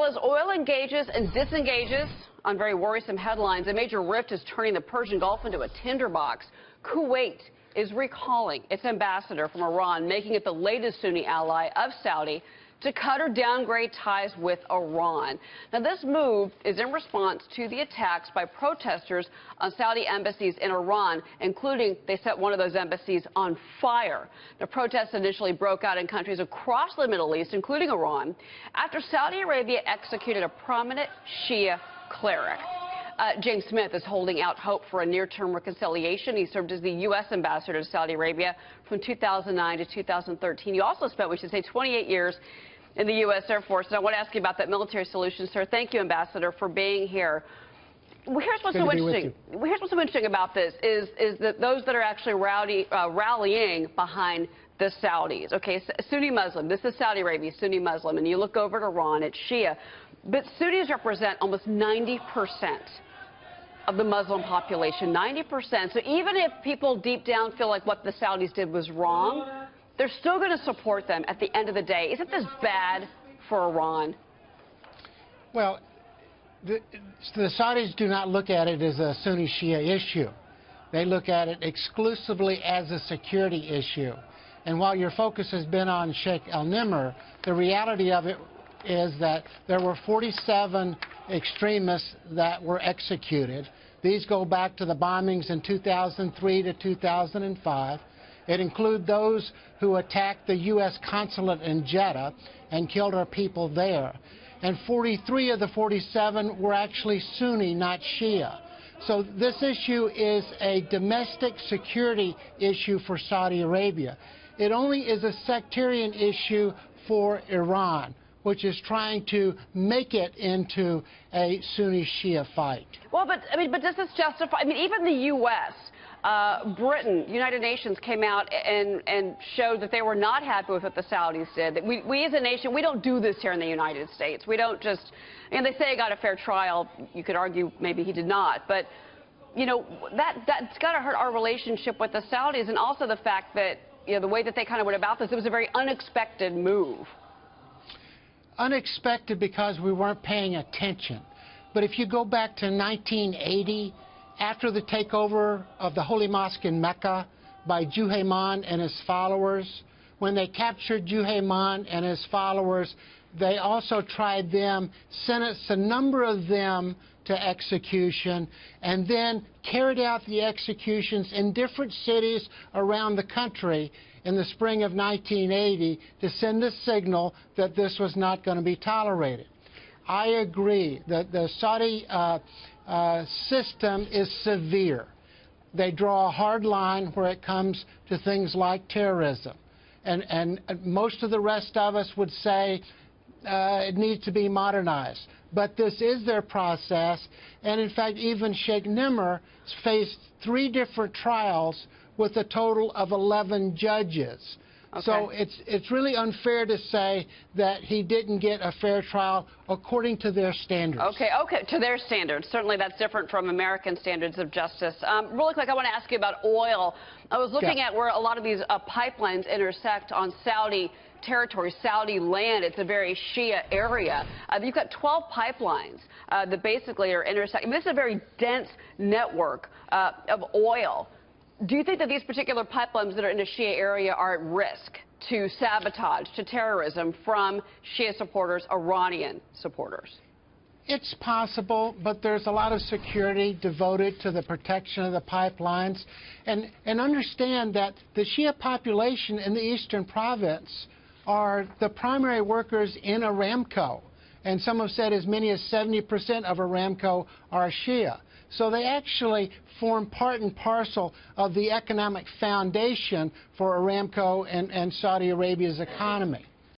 Well, as oil engages and disengages on very worrisome headlines, a major rift is turning the Persian Gulf into a tinderbox. Kuwait is recalling its ambassador from Iran, making it the latest Sunni ally of Saudi to cut or downgrade ties with Iran. Now, this move is in response to the attacks by protesters on Saudi embassies in Iran, including they set one of those embassies on fire. The protests initially broke out in countries across the Middle East, including Iran, after Saudi Arabia executed a prominent Shia cleric. James Smith is holding out hope for a near-term reconciliation. He served as the U.S. ambassador to Saudi Arabia from 2009 to 2013. He also spent, we should say, 28 years in the U.S. Air Force. And I want to ask you about that military solution, sir. Thank you, Ambassador, for being here. Well, here's what's so interesting. Here's what's so interesting about this is that those that are actually rallying behind the Saudis. Okay, Sunni Muslim. This is Saudi Arabia, Sunni Muslim. And you look over at Iran, it's Shia. But Sunnis represent almost 90% of the Muslim population, 90%. So even if people deep down feel like what the Saudis did was wrong, they're still going to support them at the end of the day. Isn't this bad for Iran? Well, the Saudis do not look at it as a Sunni-Shia issue. They look at it exclusively as a security issue. And while your focus has been on Sheikh al-Nimr, the reality of it is that there were 47 extremists that were executed. These go back to the bombings in 2003 to 2005. It includes those who attacked the U.S. consulate in Jeddah and killed our people there. And 43 of the 47 were actually Sunni, not Shia. So this issue is a domestic security issue for Saudi Arabia. It only is a sectarian issue for Iran, which is trying to make it into a Sunni-Shia fight. Well, but does this justify? I mean, even the U.S., Britain, United Nations came out and showed that they were not happy with what the Saudis did. That we as a nation, we don't do this here in the United States. We don't just, and they say he got a fair trial. You could argue maybe he did not, but you know that's got to hurt our relationship with the Saudis, and also the fact that the way that they kind of went about this, it was a very unexpected move. Unexpected because we weren't paying attention. But if you go back to 1980, after the takeover of the Holy Mosque in Mecca by Juhayman and his followers, when they captured Juhayman and his followers, they also tried them, sentenced a number of them to execution, and then carried out the executions in different cities around the country in the spring of 1980 to send a signal that this was not going to be tolerated. I agree that the Saudi system is severe. They draw a hard line where it comes to things like terrorism. And most of the rest of us would say it needs to be modernized. But this is their process. And in fact, even Sheikh Nimr faced 3 different trials with a total of 11 judges. Okay. So it's really unfair to say that he didn't get a fair trial according to their standards. Okay, to their standards. Certainly that's different from American standards of justice. Really quick, I want to ask you about oil. I was looking at where a lot of these pipelines intersect on Saudi territory, Saudi land. It's a very Shia area. You've got 12 pipelines that basically are intersecting. This is a very dense network of oil. Do you think that these particular pipelines that are in the Shia area are at risk to sabotage, to terrorism from Shia supporters, Iranian supporters? It's possible, but there's a lot of security devoted to the protection of the pipelines. And understand that the Shia population in the eastern province are the primary workers in Aramco. And some have said as many as 70% of Aramco are Shia. So they actually form part and parcel of the economic foundation for Aramco and Saudi Arabia's economy.